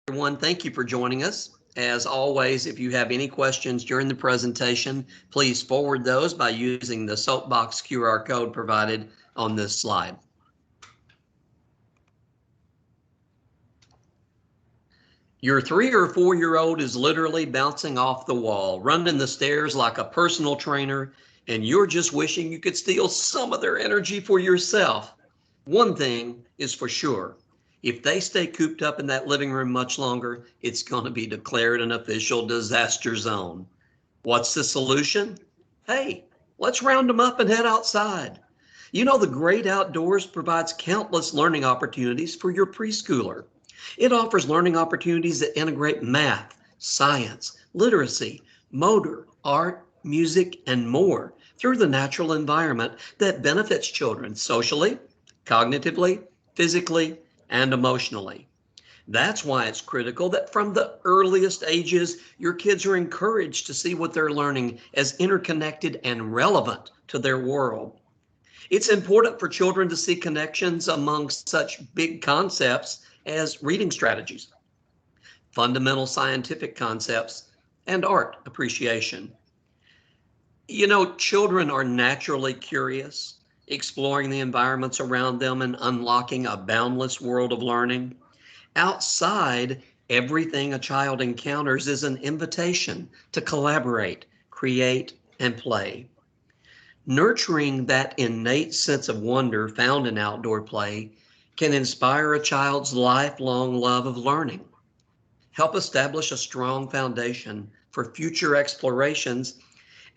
Everyone. Thank you for joining us. As always, if you have any questions during the presentation, please forward those by using the Soapbox QR code provided on this slide. Your 3 or 4-year-old is literally bouncing off the wall, running the stairs like a personal trainer, and you're just wishing you could steal some of their energy for yourself. One thing is for sure. If they stay cooped up in that living room much longer, it's going to be declared an official disaster zone. What's the solution? Hey, let's round them up and head outside. You know, the great outdoors provides countless learning opportunities for your preschooler. It offers learning opportunities that integrate math, science, literacy, motor, art, music, and more through the natural environment that benefits children socially, cognitively, physically, and emotionally. That's why it's critical that from the earliest ages, your kids are encouraged to see what they're learning as interconnected and relevant to their world. It's important for children to see connections among such big concepts as reading strategies, fundamental scientific concepts, and art appreciation. You know, children are naturally curious, exploring the environments around them and unlocking a boundless world of learning. Outside, everything a child encounters is an invitation to collaborate, create, and play. Nurturing that innate sense of wonder found in outdoor play can inspire a child's lifelong love of learning, help establish a strong foundation for future explorations,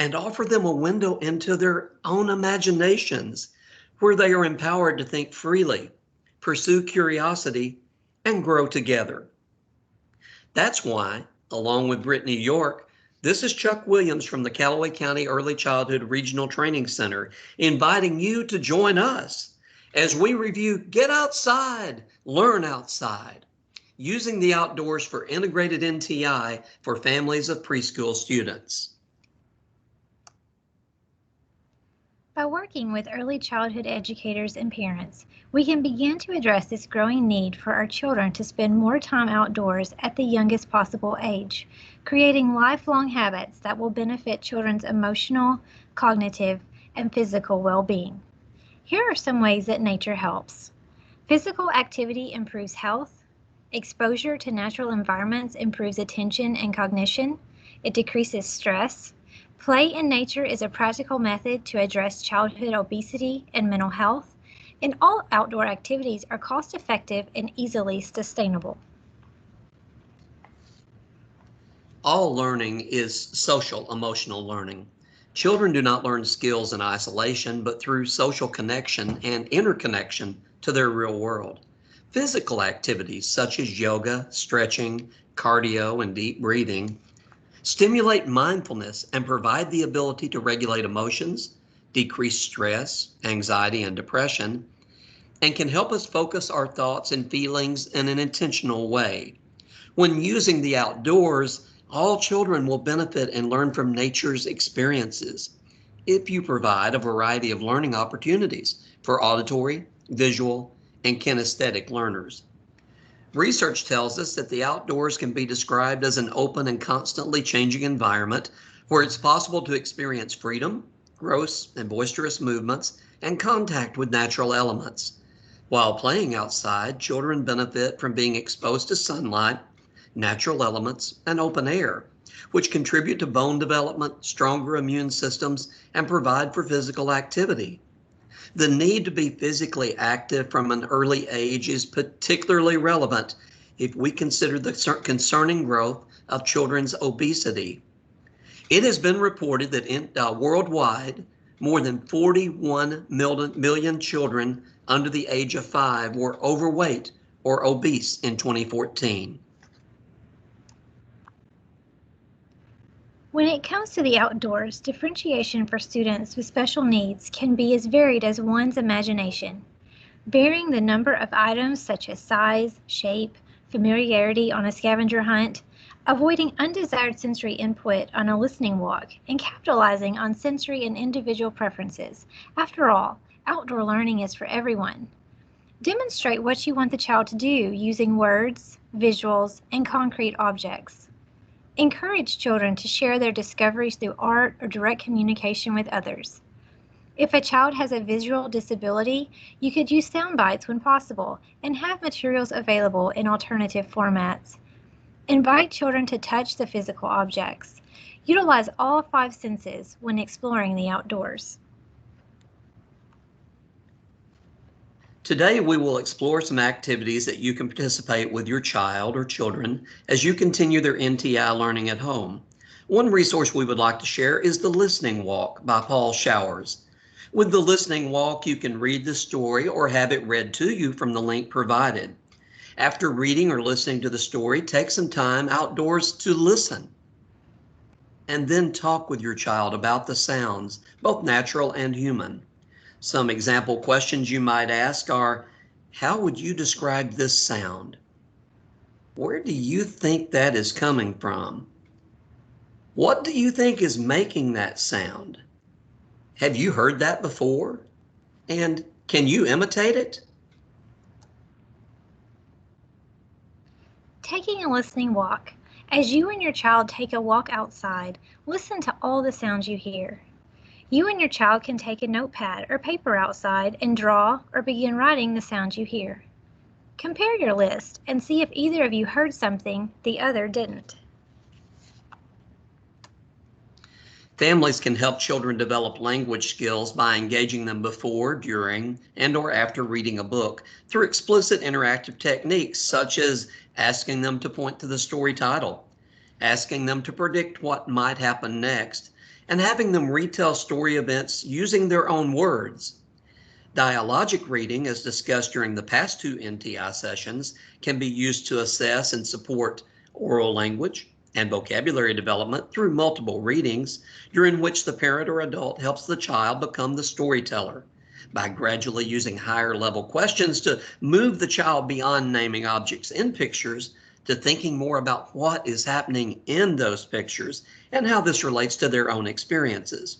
and offer them a window into their own imaginations where they are empowered to think freely, pursue curiosity, and grow together. That's why, along with Brittany York, this is Chuck Williams from the Callaway County Early Childhood Regional Training Center, inviting you to join us as we review Get Outside, Learn Outside, using the outdoors for integrated NTI for families of preschool students. By working with early childhood educators and parents, we can begin to address this growing need for our children to spend more time outdoors at the youngest possible age, creating lifelong habits that will benefit children's emotional, cognitive, and physical well-being. Here are some ways that nature helps. Physical activity improves health. Exposure to natural environments improves attention and cognition. It decreases stress. Play in nature is a practical method to address childhood obesity and mental health, and all outdoor activities are cost-effective and easily sustainable. All learning is social emotional learning. Children do not learn skills in isolation, but through social connection and interconnection to their real world. Physical activities such as yoga, stretching, cardio, and deep breathing stimulate mindfulness and provide the ability to regulate emotions, decrease stress, anxiety, and depression, and can help us focus our thoughts and feelings in an intentional way. When using the outdoors, all children will benefit and learn from nature's experiences if you provide a variety of learning opportunities for auditory, visual, and kinesthetic learners. Research tells us that the outdoors can be described as an open and constantly changing environment where it's possible to experience freedom, gross and boisterous movements, and contact with natural elements. While playing outside, children benefit from being exposed to sunlight, natural elements, and open air, which contribute to bone development, stronger immune systems, and provide for physical activity. The need to be physically active from an early age is particularly relevant if we consider the concerning growth of children's obesity. It has been reported that worldwide, more than 41 million children under the age of 5 were overweight or obese in 2014. When it comes to the outdoors, differentiation for students with special needs can be as varied as one's imagination. Varying the number of items such as size, shape, familiarity on a scavenger hunt, avoiding undesired sensory input on a listening walk, and capitalizing on sensory and individual preferences. After all, outdoor learning is for everyone. Demonstrate what you want the child to do using words, visuals, and concrete objects. Encourage children to share their discoveries through art or direct communication with others. If a child has a visual disability, you could use sound bites when possible and have materials available in alternative formats. Invite children to touch the physical objects. Utilize all 5 senses when exploring the outdoors. Today, we will explore some activities that you can participate with your child or children as you continue their NTI learning at home. One resource we would like to share is The Listening Walk by Paul Showers. With The Listening Walk, you can read the story or have it read to you from the link provided. After reading or listening to the story, take some time outdoors to listen. And then talk with your child about the sounds, both natural and human. Some example questions you might ask are, how would you describe this sound? Where do you think that is coming from? What do you think is making that sound? Have you heard that before? And can you imitate it? Taking a listening walk. As you and your child take a walk outside, listen to all the sounds you hear. You and your child can take a notepad or paper outside and draw or begin writing the sounds you hear. Compare your list and see if either of you heard something the other didn't. Families can help children develop language skills by engaging them before, during, and/or after reading a book through explicit interactive techniques such as asking them to point to the story title, asking them to predict what might happen next, and having them retell story events using their own words. Dialogic reading, as discussed during the past 2 NTI sessions, can be used to assess and support oral language and vocabulary development through multiple readings, during which the parent or adult helps the child become the storyteller by gradually using higher level questions to move the child beyond naming objects in pictures to thinking more about what is happening in those pictures and how this relates to their own experiences.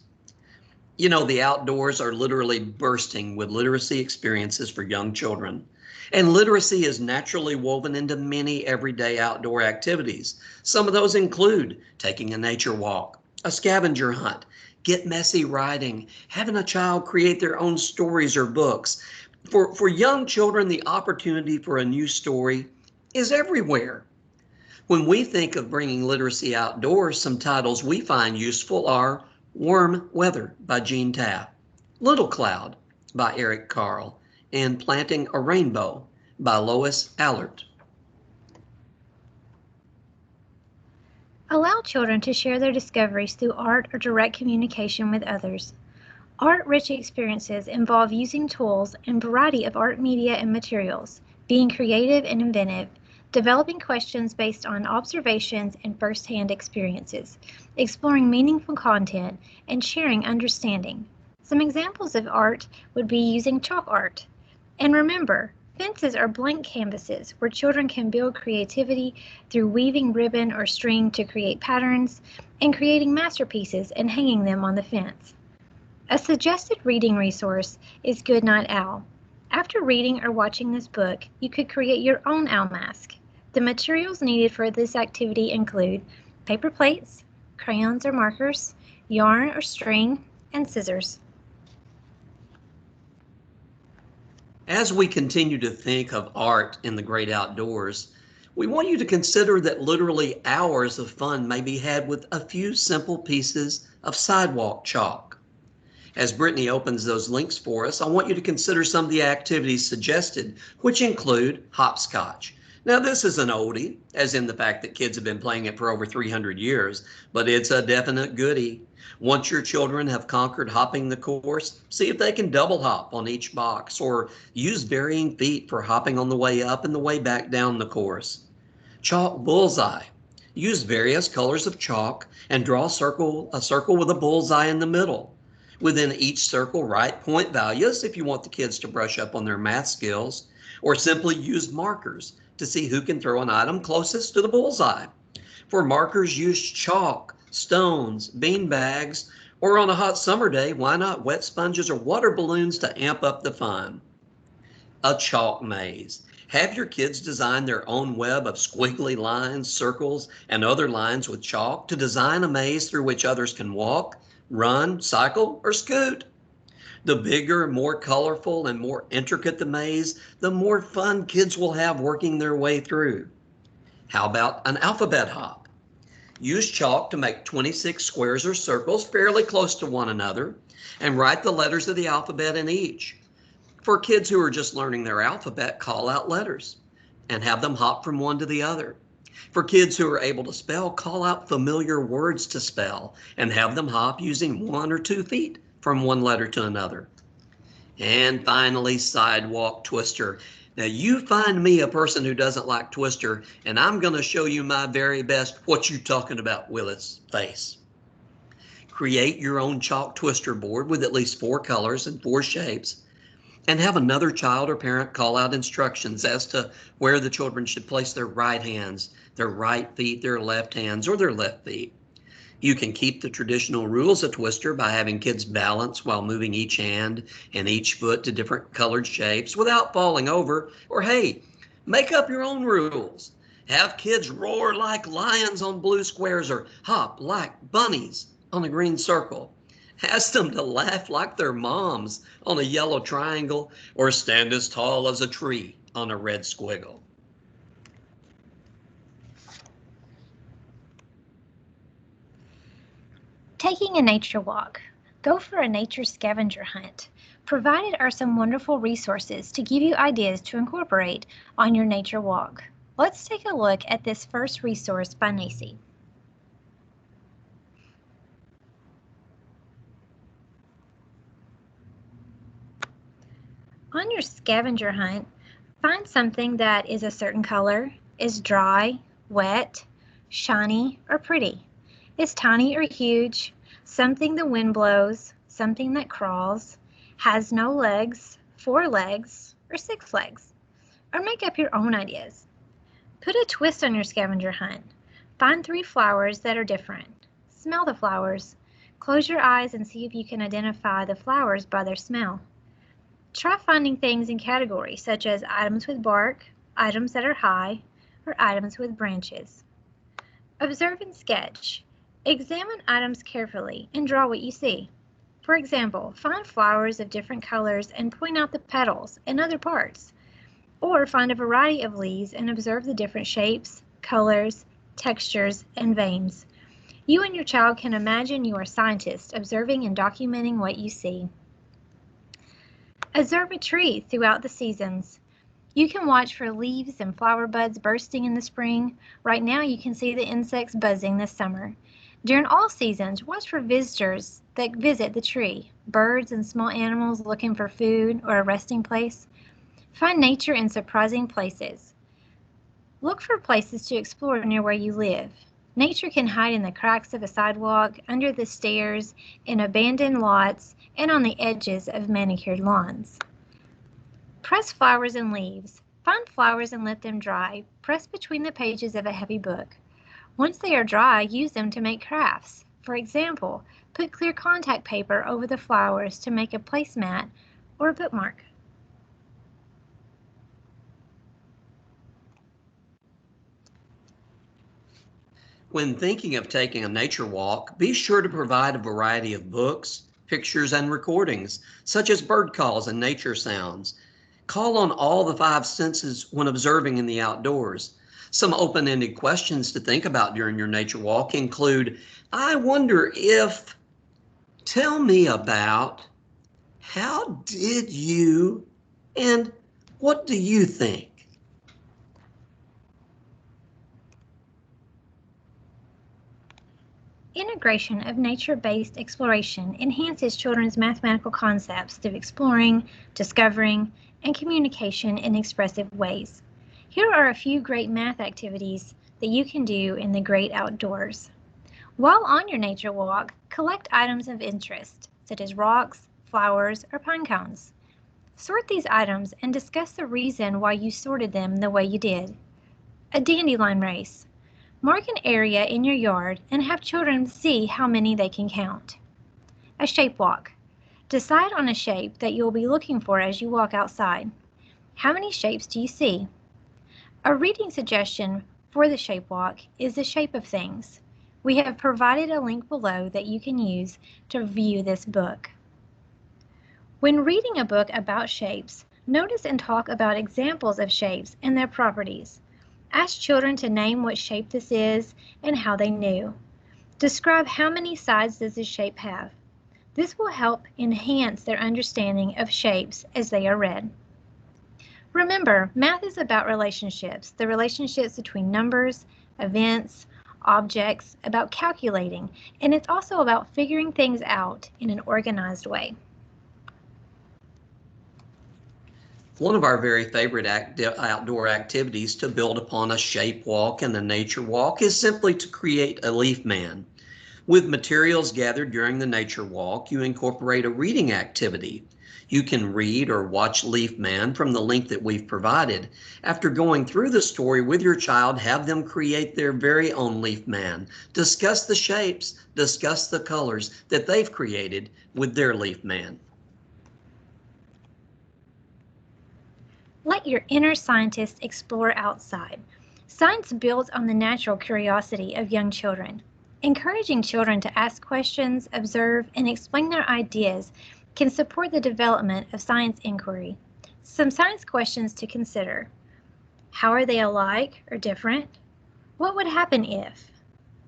You know, the outdoors are literally bursting with literacy experiences for young children. And literacy is naturally woven into many everyday outdoor activities. Some of those include taking a nature walk, a scavenger hunt, get messy writing, having a child create their own stories or books. For young children, the opportunity for a new story is everywhere. When we think of bringing literacy outdoors, some titles we find useful are Warm Weather by Jean Taft, Little Cloud by Eric Carle, and Planting a Rainbow by Lois Allert. Allow children to share their discoveries through art or direct communication with others. Art-rich experiences involve using tools and variety of art media and materials, being creative and inventive, developing questions based on observations and first-hand experiences, exploring meaningful content, and sharing understanding. Some examples of art would be using chalk art. And remember, fences are blank canvases where children can build creativity through weaving ribbon or string to create patterns and creating masterpieces and hanging them on the fence. A suggested reading resource is Goodnight Owl. After reading or watching this book, you could create your own owl mask. The materials needed for this activity include paper plates, crayons or markers, yarn or string, and scissors. As we continue to think of art in the great outdoors, we want you to consider that literally hours of fun may be had with a few simple pieces of sidewalk chalk. As Brittany opens those links for us, I want you to consider some of the activities suggested, which include hopscotch. Now, this is an oldie, as in the fact that kids have been playing it for over 300 years, but it's a definite goodie. Once your children have conquered hopping the course, see if they can double hop on each box or use varying feet for hopping on the way up and the way back down the course. Chalk bullseye. Use various colors of chalk and draw a circle with a bullseye in the middle. Within each circle, write point values if you want the kids to brush up on their math skills, or simply use markers to see who can throw an item closest to the bullseye. For markers, use chalk, stones, bean bags, or on a hot summer day, why not wet sponges or water balloons to amp up the fun? A chalk maze. Have your kids design their own web of squiggly lines, circles, and other lines with chalk to design a maze through which others can walk, run, cycle, or scoot. The bigger, more colorful, and more intricate the maze, the more fun kids will have working their way through. How about an alphabet hop? Use chalk to make 26 squares or circles fairly close to one another and write the letters of the alphabet in each. For kids who are just learning their alphabet, call out letters and have them hop from one to the other. For kids who are able to spell, call out familiar words to spell and have them hop using 1 or 2 feet from one letter to another. And finally, sidewalk twister. Now you find me a person who doesn't like twister, and I'm going to show you my very best "what you talking about, Willis" face. Create your own chalk twister board with at least 4 colors and 4 shapes, and have another child or parent call out instructions as to where the children should place their right hands, their right feet, their left hands, or their left feet. You can keep the traditional rules of twister by having kids balance while moving each hand and each foot to different colored shapes without falling over, or hey, make up your own rules. Have kids roar like lions on blue squares or hop like bunnies on a green circle. Ask them to laugh like their moms on a yellow triangle or stand as tall as a tree on a red squiggle. Taking a nature walk. Go for a nature scavenger hunt. Provided are some wonderful resources to give you ideas to incorporate on your nature walk. Let's take a look at this first resource by Nacy. On your scavenger hunt, find something that is a certain color, is dry, wet, shiny, or pretty. Is tiny or huge, something the wind blows, something that crawls, has no legs, 4 legs, or 6 legs. Or make up your own ideas. Put a twist on your scavenger hunt. Find 3 flowers that are different. Smell the flowers. Close your eyes and see if you can identify the flowers by their smell. Try finding things in categories such as items with bark, items that are high, or items with branches. Observe and sketch. Examine items carefully and draw what you see. For example, find flowers of different colors and point out the petals and other parts. Or find a variety of leaves and observe the different shapes, colors, textures, and veins. You and your child can imagine you are scientists observing and documenting what you see. Observe a tree throughout the seasons. You can watch for leaves and flower buds bursting in the spring. Right now you can see the insects buzzing this summer. During all seasons, watch for visitors that visit the tree, birds and small animals looking for food or a resting place. Find nature in surprising places. Look for places to explore near where you live. Nature can hide in the cracks of a sidewalk, under the stairs, in abandoned lots, and on the edges of manicured lawns. Press flowers and leaves. Find flowers and let them dry. Press between the pages of a heavy book. Once they are dry, use them to make crafts. For example, put clear contact paper over the flowers to make a placemat or a bookmark. When thinking of taking a nature walk, be sure to provide a variety of books, pictures, and recordings, such as bird calls and nature sounds. Call on all the 5 senses when observing in the outdoors. Some open-ended questions to think about during your nature walk include, I wonder if, tell me about, how did you, and what do you think? Integration of nature-based exploration enhances children's mathematical concepts through exploring, discovering, and communication in expressive ways. Here are a few great math activities that you can do in the great outdoors. While on your nature walk, collect items of interest, such as rocks, flowers, or pine cones. Sort these items and discuss the reason why you sorted them the way you did. A dandelion race. Mark an area in your yard and have children see how many they can count. A shape walk. Decide on a shape that you will be looking for as you walk outside. How many shapes do you see? A reading suggestion for the shape walk is the shape of things. We have provided a link below that you can use to view this book. When reading a book about shapes, notice and talk about examples of shapes and their properties. Ask children to name what shape this is and how they knew. Describe how many sides does this shape have. This will help enhance their understanding of shapes as they are read. Remember, math is about relationships, the relationships between numbers, events, objects, about calculating, and it's also about figuring things out in an organized way. One of our very favorite outdoor activities to build upon a shape walk and a nature walk is simply to create a leaf man. With materials gathered during the nature walk, you incorporate a reading activity. You can read or watch Leaf Man from the link that we've provided. After going through the story with your child, have them create their very own Leaf Man. Discuss the shapes, discuss the colors that they've created with their Leaf Man. Let your inner scientist explore outside. Science builds on the natural curiosity of young children. Encouraging children to ask questions, observe, and explain their ideas can support the development of science inquiry. Some science questions to consider. How are they alike or different? What would happen if?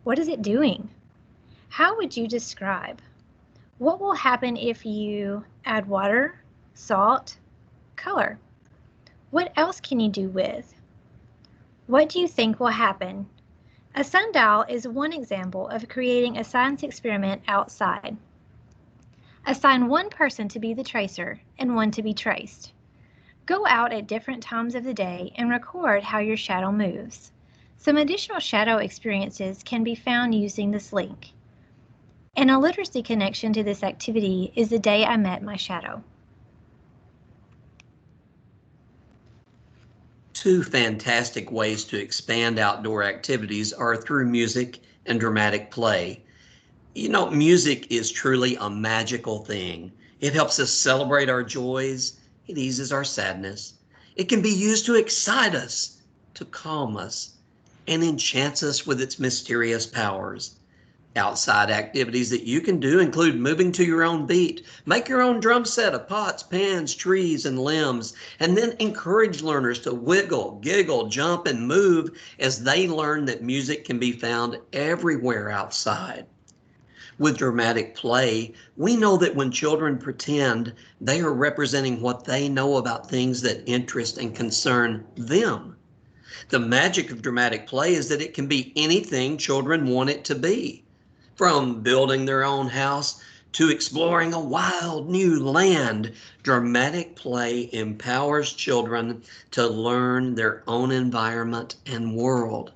What is it doing? How would you describe? What will happen if you add water, salt, color? What else can you do with? What do you think will happen? A sundial is one example of creating a science experiment outside. Assign one person to be the tracer and one to be traced. Go out at different times of the day and record how your shadow moves. Some additional shadow experiences can be found using this link. And a literacy connection to this activity is the day I met my shadow. Two fantastic ways to expand outdoor activities are through music and dramatic play. You know, music is truly a magical thing. It helps us celebrate our joys. It eases our sadness. It can be used to excite us, to calm us, and enchants us with its mysterious powers. Outside activities that you can do include moving to your own beat, make your own drum set of pots, pans, trees, and limbs, and then encourage learners to wiggle, giggle, jump, and move as they learn that music can be found everywhere outside. With dramatic play, we know that when children pretend, they are representing what they know about things that interest and concern them. The magic of dramatic play is that it can be anything children want it to be, from building their own house to exploring a wild new land. Dramatic play empowers children to learn their own environment and world.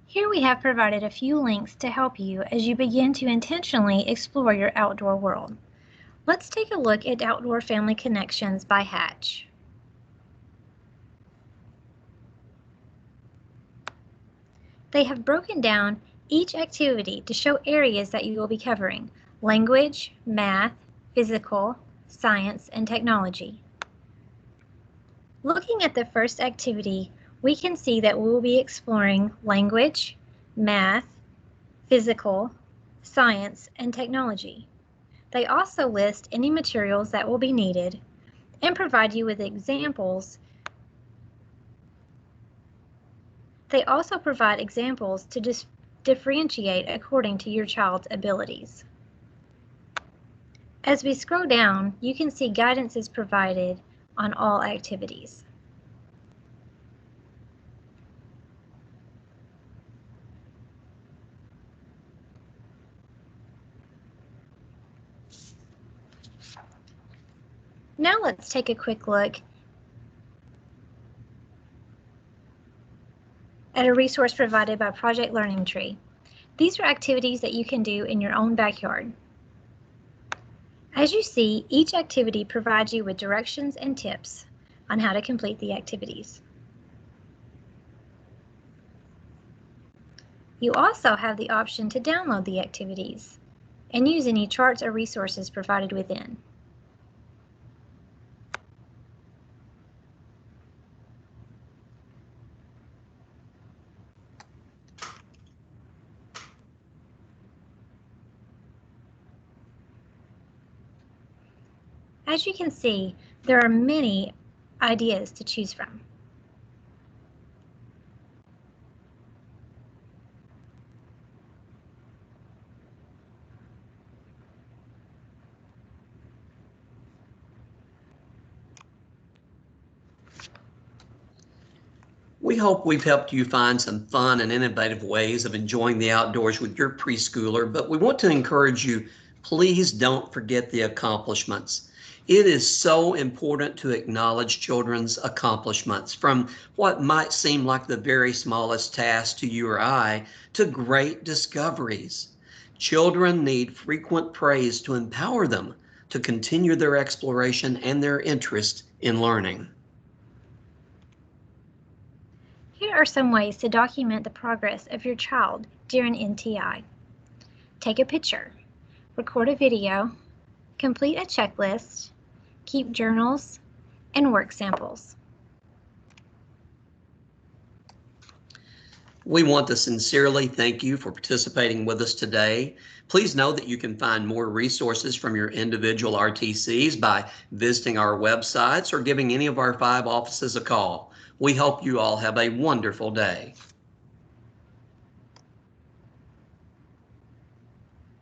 Here we have provided a few links to help you as you begin to intentionally explore your outdoor world. Let's take a look at Outdoor Family Connections by Hatch. They have broken down each activity to show areas that you will be covering: language, math, physical, science, and technology. Looking at the first activity, we can see that we will be exploring language, math, physical, science, and technology. They also list any materials that will be needed and provide you with examples. They also provide examples to differentiate according to your child's abilities. As we scroll down, you can see guidance is provided on all activities. Now let's take a quick look at a resource provided by Project Learning Tree. These are activities that you can do in your own backyard. As you see, each activity provides you with directions and tips on how to complete the activities. You also have the option to download the activities and use any charts or resources provided within. As you can see, there are many ideas to choose from. We hope we've helped you find some fun and innovative ways of enjoying the outdoors with your preschooler, but we want to encourage you, please don't forget the accomplishments. It is so important to acknowledge children's accomplishments, from what might seem like the very smallest task to you or I to great discoveries. Children need frequent praise to empower them to continue their exploration and their interest in learning. Here are some ways to document the progress of your child during NTI. Take a picture, record a video, complete a checklist, keep journals, and work samples. We want to sincerely thank you for participating with us today. Please know that you can find more resources from your individual RTCs by visiting our websites or giving any of our 5 offices a call. We hope you all have a wonderful day.